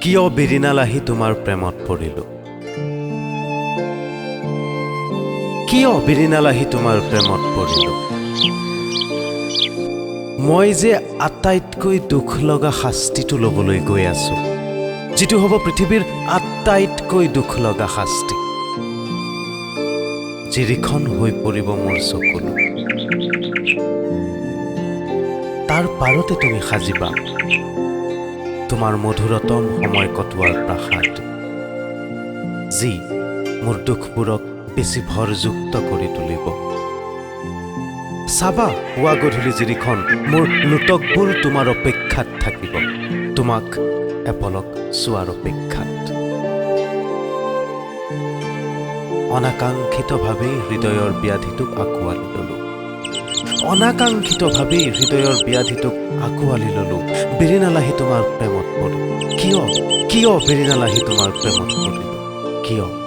কিয় বিৰিণালাহি তোমাৰ প্ৰেমত পৰিলোঁ? কিয় বিৰিণালাহি তোমাৰ প্ৰেমত পৰিলোঁ? মই যে আটাইতকৈ দুখ লগা শাস্তিটো ল'বলৈ গৈ আছোঁ, যিটো হ'ব পৃথিৱীৰ আটাইতকৈ দুখ লগা শাস্তি। জিৰিখন হৈ পৰিব মোৰ চকুলো, তাৰ পাৰতে তুমি সাজিবা তোমাৰ মধুৰতম সময় কটোৱাৰ প্ৰাসাদ, যি মোৰ দুখবোৰক বেছি ভৰযুক্ত কৰি তুলিব। চাবা পুৱা গধূলি জিৰিখন মোৰ লোটকবোৰ তোমাৰ অপেক্ষাত থাকিব, তোমাক এপলক চোৱাৰ অপেক্ষাত। অনাকাংক্ষিতভাৱেই হৃদয়ৰ ব্যাধিটোক আঁকোৱালি ল'লোঁ, অনাকাংক্ষিতভাৱেই হৃদয়ৰ ব্যাধিটোক আঁকোৱালি ল'লোঁ। বিৰিণালাহি তোমাৰ প্ৰেমত পৰিলোঁ। কিয় বিৰিণালাহি তোমাৰ প্ৰেমত পৰিলোঁ? কিয়?